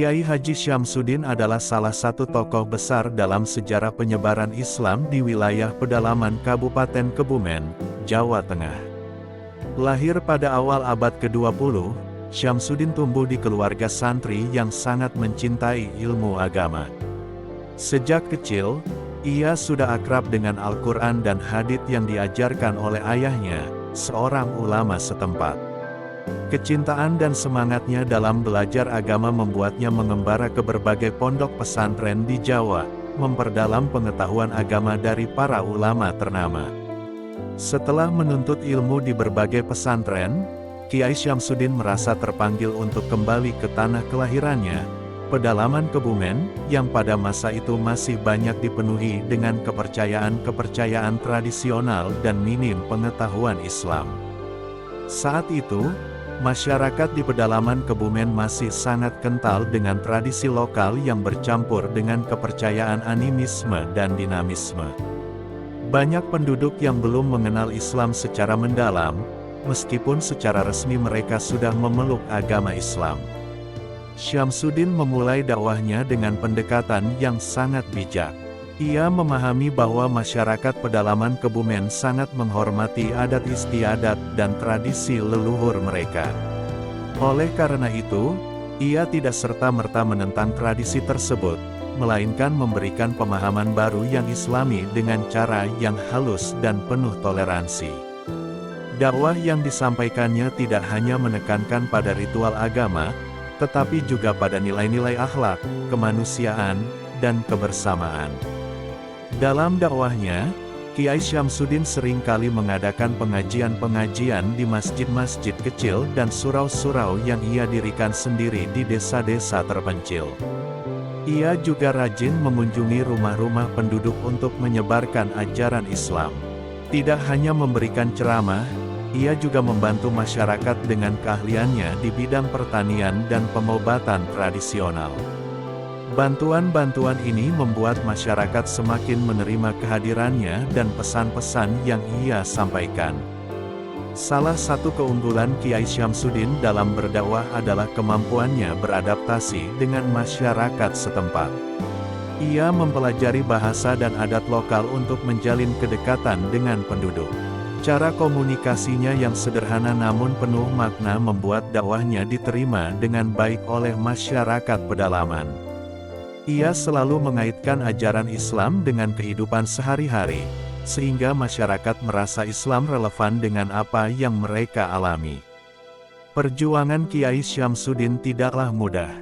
Kiai Haji Syamsuddin adalah salah satu tokoh besar dalam sejarah penyebaran Islam di wilayah pedalaman Kabupaten Kebumen, Jawa Tengah. Lahir pada awal abad ke-20, Syamsuddin tumbuh di keluarga santri yang sangat mencintai ilmu agama. Sejak kecil, ia sudah akrab dengan Al-Quran dan hadits yang diajarkan oleh ayahnya, seorang ulama setempat. Kecintaan dan semangatnya dalam belajar agama membuatnya mengembara ke berbagai pondok pesantren di Jawa, memperdalam pengetahuan agama dari para ulama ternama. Setelah menuntut ilmu di berbagai pesantren, Kiai Syamsuddin merasa terpanggil untuk kembali ke tanah kelahirannya, pedalaman Kebumen, yang pada masa itu masih banyak dipenuhi dengan kepercayaan-kepercayaan tradisional dan minim pengetahuan Islam. Saat itu, masyarakat di pedalaman Kebumen masih sangat kental dengan tradisi lokal yang bercampur dengan kepercayaan animisme dan dinamisme. Banyak penduduk yang belum mengenal Islam secara mendalam, meskipun secara resmi mereka sudah memeluk agama Islam. Syamsuddin memulai dakwahnya dengan pendekatan yang sangat bijak. Ia memahami bahwa masyarakat pedalaman Kebumen sangat menghormati adat istiadat dan tradisi leluhur mereka. Oleh karena itu, ia tidak serta-merta menentang tradisi tersebut, melainkan memberikan pemahaman baru yang Islami dengan cara yang halus dan penuh toleransi. Dakwah yang disampaikannya tidak hanya menekankan pada ritual agama, tetapi juga pada nilai-nilai akhlak, kemanusiaan, dan kebersamaan. Dalam dakwahnya, Kiai Syamsuddin seringkali mengadakan pengajian-pengajian di masjid-masjid kecil dan surau-surau yang ia dirikan sendiri di desa-desa terpencil. Ia juga rajin mengunjungi rumah-rumah penduduk untuk menyebarkan ajaran Islam. Tidak hanya memberikan ceramah, ia juga membantu masyarakat dengan keahliannya di bidang pertanian dan pengobatan tradisional. Bantuan-bantuan ini membuat masyarakat semakin menerima kehadirannya dan pesan-pesan yang ia sampaikan. Salah satu keunggulan Kiai Syamsuddin dalam berdakwah adalah kemampuannya beradaptasi dengan masyarakat setempat. Ia mempelajari bahasa dan adat lokal untuk menjalin kedekatan dengan penduduk. Cara komunikasinya yang sederhana namun penuh makna membuat dakwahnya diterima dengan baik oleh masyarakat pedalaman. Ia selalu mengaitkan ajaran Islam dengan kehidupan sehari-hari, sehingga masyarakat merasa Islam relevan dengan apa yang mereka alami. Perjuangan Kiai Syamsuddin tidaklah mudah.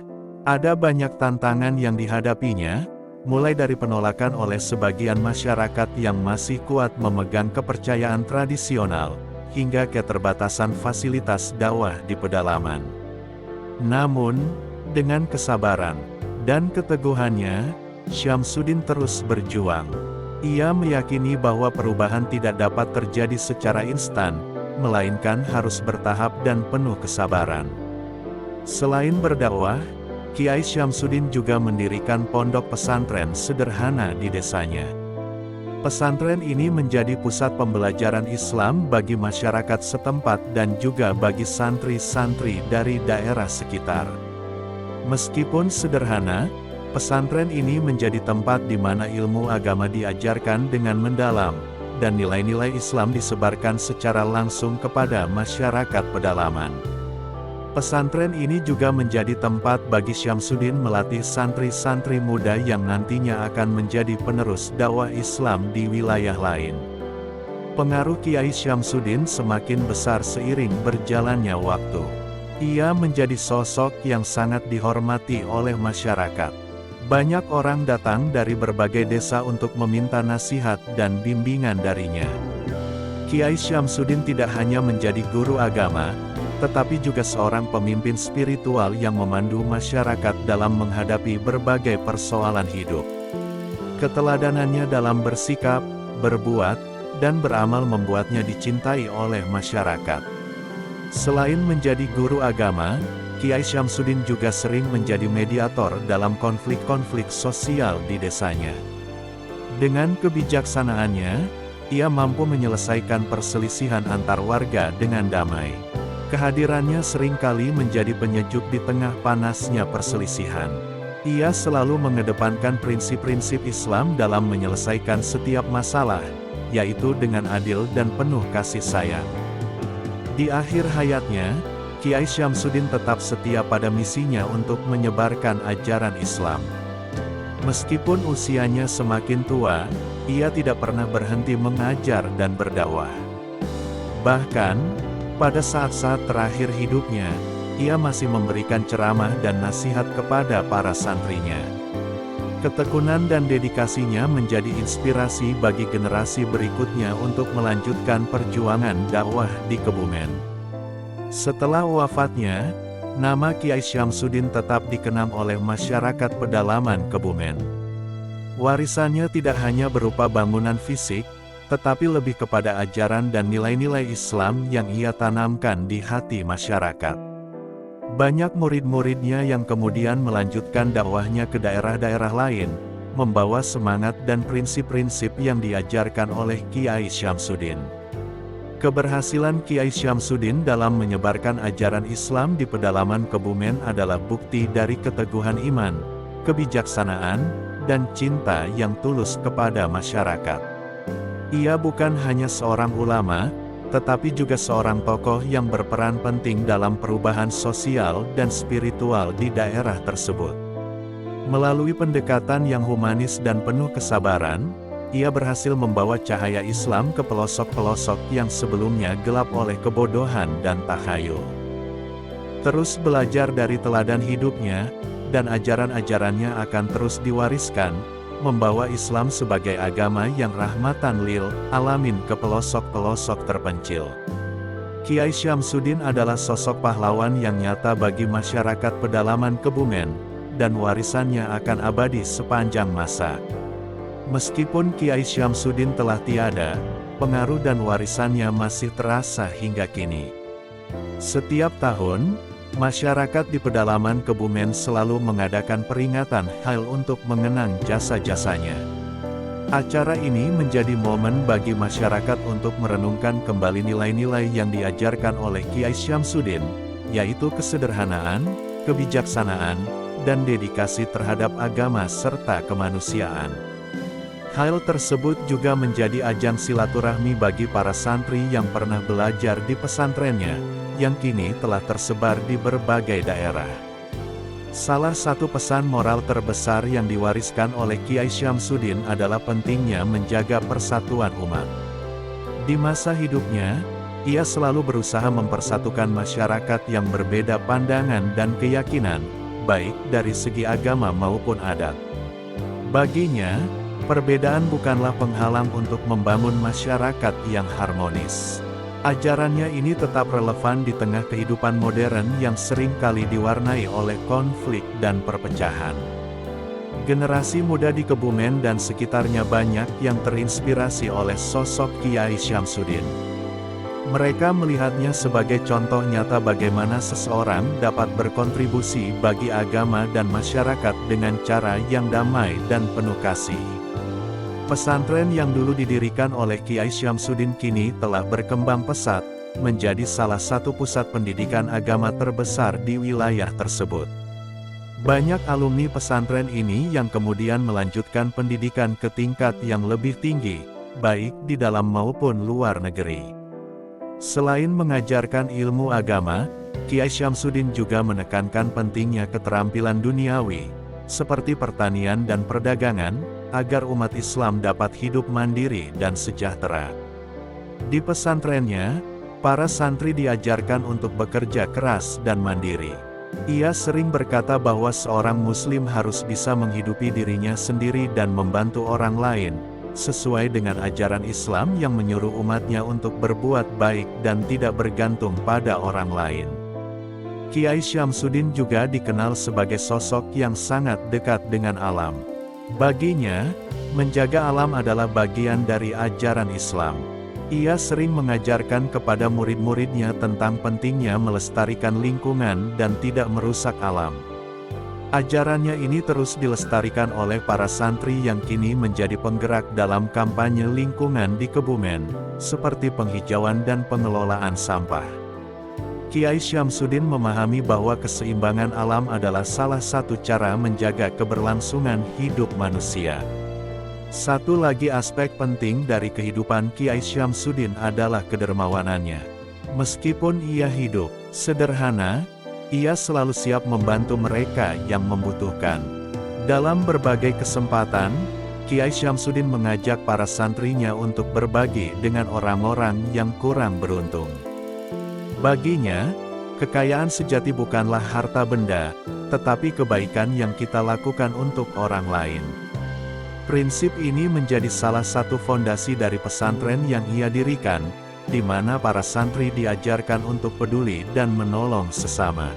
Ada banyak tantangan yang dihadapinya, mulai dari penolakan oleh sebagian masyarakat yang masih kuat memegang kepercayaan tradisional, hingga keterbatasan fasilitas dakwah di pedalaman. Namun, dengan kesabaran dan keteguhannya, Syamsuddin terus berjuang. Ia meyakini bahwa perubahan tidak dapat terjadi secara instan, melainkan harus bertahap dan penuh kesabaran. Selain berdakwah, Kiai Syamsuddin juga mendirikan pondok pesantren sederhana di desanya. Pesantren ini menjadi pusat pembelajaran Islam bagi masyarakat setempat dan juga bagi santri-santri dari daerah sekitar. Meskipun sederhana, pesantren ini menjadi tempat di mana ilmu agama diajarkan dengan mendalam, dan nilai-nilai Islam disebarkan secara langsung kepada masyarakat pedalaman. Pesantren ini juga menjadi tempat bagi Syamsuddin melatih santri-santri muda yang nantinya akan menjadi penerus dakwah Islam di wilayah lain. Pengaruh Kiai Syamsuddin semakin besar seiring berjalannya waktu. Ia menjadi sosok yang sangat dihormati oleh masyarakat. Banyak orang datang dari berbagai desa untuk meminta nasihat dan bimbingan darinya. Kiai Syamsuddin tidak hanya menjadi guru agama, tetapi juga seorang pemimpin spiritual yang memandu masyarakat dalam menghadapi berbagai persoalan hidup. Keteladanannya dalam bersikap, berbuat, dan beramal membuatnya dicintai oleh masyarakat. Selain menjadi guru agama, Kiai Syamsuddin juga sering menjadi mediator dalam konflik-konflik sosial di desanya. Dengan kebijaksanaannya, ia mampu menyelesaikan perselisihan antar warga dengan damai. Kehadirannya seringkali menjadi penyejuk di tengah panasnya perselisihan. Ia selalu mengedepankan prinsip-prinsip Islam dalam menyelesaikan setiap masalah, yaitu dengan adil dan penuh kasih sayang. Di akhir hayatnya, Kiai Syamsuddin tetap setia pada misinya untuk menyebarkan ajaran Islam. Meskipun usianya semakin tua, ia tidak pernah berhenti mengajar dan berdakwah. Bahkan, pada saat-saat terakhir hidupnya, ia masih memberikan ceramah dan nasihat kepada para santrinya. Ketekunan dan dedikasinya menjadi inspirasi bagi generasi berikutnya untuk melanjutkan perjuangan dakwah di Kebumen. Setelah wafatnya, nama Kiai Syamsuddin tetap dikenang oleh masyarakat pedalaman Kebumen. Warisannya tidak hanya berupa bangunan fisik, tetapi lebih kepada ajaran dan nilai-nilai Islam yang ia tanamkan di hati masyarakat. Banyak murid-muridnya yang kemudian melanjutkan dakwahnya ke daerah-daerah lain, membawa semangat dan prinsip-prinsip yang diajarkan oleh Kiai Syamsuddin. Keberhasilan Kiai Syamsuddin dalam menyebarkan ajaran Islam di pedalaman Kebumen adalah bukti dari keteguhan iman, kebijaksanaan, dan cinta yang tulus kepada masyarakat. Ia bukan hanya seorang ulama, tetapi juga seorang tokoh yang berperan penting dalam perubahan sosial dan spiritual di daerah tersebut. Melalui pendekatan yang humanis dan penuh kesabaran, ia berhasil membawa cahaya Islam ke pelosok-pelosok yang sebelumnya gelap oleh kebodohan dan takhayul. Terus belajar dari teladan hidupnya, dan ajaran-ajarannya akan terus diwariskan, membawa Islam sebagai agama yang rahmatan lil alamin ke pelosok-pelosok terpencil. Kiai Syamsuddin adalah sosok pahlawan yang nyata bagi masyarakat pedalaman Kebumen, dan warisannya akan abadi sepanjang masa. Meskipun Kiai Syamsuddin telah tiada, pengaruh dan warisannya masih terasa hingga kini. Setiap tahun, masyarakat di pedalaman Kebumen selalu mengadakan peringatan Haul untuk mengenang jasa-jasanya. Acara ini menjadi momen bagi masyarakat untuk merenungkan kembali nilai-nilai yang diajarkan oleh Kiai Syamsuddin, yaitu kesederhanaan, kebijaksanaan, dan dedikasi terhadap agama serta kemanusiaan. Hal tersebut juga menjadi ajang silaturahmi bagi para santri yang pernah belajar di pesantrennya, yang kini telah tersebar di berbagai daerah. Salah satu pesan moral terbesar yang diwariskan oleh Kiai Syamsuddin adalah pentingnya menjaga persatuan umat. Di masa hidupnya, ia selalu berusaha mempersatukan masyarakat yang berbeda pandangan dan keyakinan, baik dari segi agama maupun adat. Baginya, perbedaan bukanlah penghalang untuk membangun masyarakat yang harmonis. Ajarannya ini tetap relevan di tengah kehidupan modern yang sering kali diwarnai oleh konflik dan perpecahan. Generasi muda di Kebumen dan sekitarnya banyak yang terinspirasi oleh sosok Kiai Syamsuddin. Mereka melihatnya sebagai contoh nyata bagaimana seseorang dapat berkontribusi bagi agama dan masyarakat dengan cara yang damai dan penuh kasih. Pesantren yang dulu didirikan oleh Kiai Syamsuddin kini telah berkembang pesat, menjadi salah satu pusat pendidikan agama terbesar di wilayah tersebut. Banyak alumni pesantren ini yang kemudian melanjutkan pendidikan ke tingkat yang lebih tinggi, baik di dalam maupun luar negeri. Selain mengajarkan ilmu agama, Kiai Syamsuddin juga menekankan pentingnya keterampilan duniawi, seperti pertanian dan perdagangan, agar umat Islam dapat hidup mandiri dan sejahtera. Di pesantrennya, para santri diajarkan untuk bekerja keras dan mandiri. Ia sering berkata bahwa seorang muslim harus bisa menghidupi dirinya sendiri dan membantu orang lain, sesuai dengan ajaran Islam yang menyuruh umatnya untuk berbuat baik dan tidak bergantung pada orang lain. Kiai Syamsuddin juga dikenal sebagai sosok yang sangat dekat dengan alam. Baginya, menjaga alam adalah bagian dari ajaran Islam. Ia sering mengajarkan kepada murid-muridnya tentang pentingnya melestarikan lingkungan dan tidak merusak alam. Ajarannya ini terus dilestarikan oleh para santri yang kini menjadi penggerak dalam kampanye lingkungan di Kebumen, seperti penghijauan dan pengelolaan sampah. Kiai Syamsuddin memahami bahwa keseimbangan alam adalah salah satu cara menjaga keberlangsungan hidup manusia. Satu lagi aspek penting dari kehidupan Kiai Syamsuddin adalah kedermawanannya. Meskipun ia hidup sederhana, ia selalu siap membantu mereka yang membutuhkan. Dalam berbagai kesempatan, Kiai Syamsuddin mengajak para santrinya untuk berbagi dengan orang-orang yang kurang beruntung. Baginya, kekayaan sejati bukanlah harta benda, tetapi kebaikan yang kita lakukan untuk orang lain. Prinsip ini menjadi salah satu fondasi dari pesantren yang ia dirikan, di mana para santri diajarkan untuk peduli dan menolong sesama.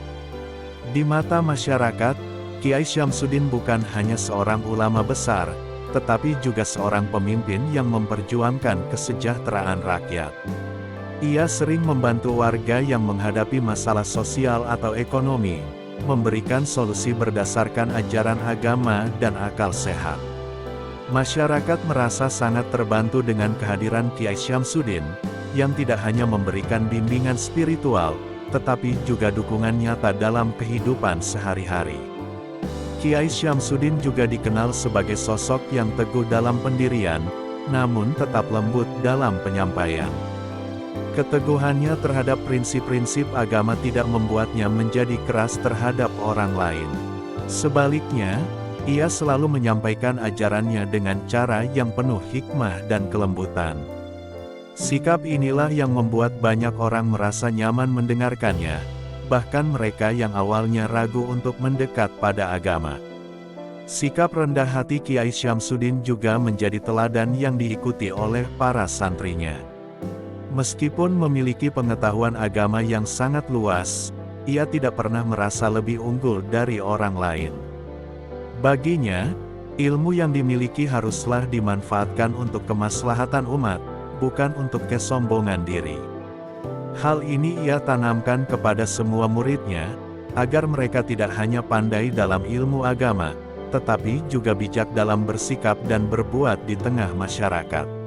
Di mata masyarakat, Kiai Syamsuddin bukan hanya seorang ulama besar, tetapi juga seorang pemimpin yang memperjuangkan kesejahteraan rakyat. Ia sering membantu warga yang menghadapi masalah sosial atau ekonomi, memberikan solusi berdasarkan ajaran agama dan akal sehat. Masyarakat merasa sangat terbantu dengan kehadiran Kiai Syamsuddin, yang tidak hanya memberikan bimbingan spiritual, tetapi juga dukungan nyata dalam kehidupan sehari-hari. Kiai Syamsuddin juga dikenal sebagai sosok yang teguh dalam pendirian, namun tetap lembut dalam penyampaian. Keteguhannya terhadap prinsip-prinsip agama tidak membuatnya menjadi keras terhadap orang lain. Sebaliknya, ia selalu menyampaikan ajarannya dengan cara yang penuh hikmah dan kelembutan. Sikap inilah yang membuat banyak orang merasa nyaman mendengarkannya, bahkan mereka yang awalnya ragu untuk mendekat pada agama. Sikap rendah hati Kiai Syamsuddin juga menjadi teladan yang diikuti oleh para santrinya. Meskipun memiliki pengetahuan agama yang sangat luas, ia tidak pernah merasa lebih unggul dari orang lain. Baginya, ilmu yang dimiliki haruslah dimanfaatkan untuk kemaslahatan umat, bukan untuk kesombongan diri. Hal ini ia tanamkan kepada semua muridnya, agar mereka tidak hanya pandai dalam ilmu agama, tetapi juga bijak dalam bersikap dan berbuat di tengah masyarakat.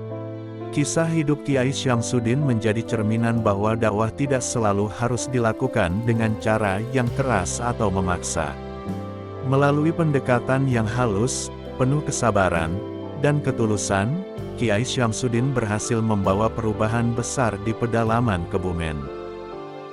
Kisah hidup Kiai Syamsuddin menjadi cerminan bahwa dakwah tidak selalu harus dilakukan dengan cara yang keras atau memaksa. Melalui pendekatan yang halus, penuh kesabaran, dan ketulusan, Kiai Syamsuddin berhasil membawa perubahan besar di pedalaman Kebumen.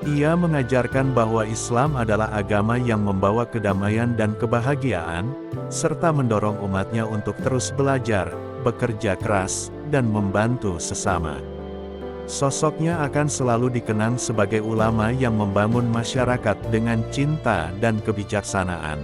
Ia mengajarkan bahwa Islam adalah agama yang membawa kedamaian dan kebahagiaan, serta mendorong umatnya untuk terus belajar, bekerja keras, dan membantu sesama. Sosoknya akan selalu dikenang sebagai ulama yang membangun masyarakat dengan cinta dan kebijaksanaan.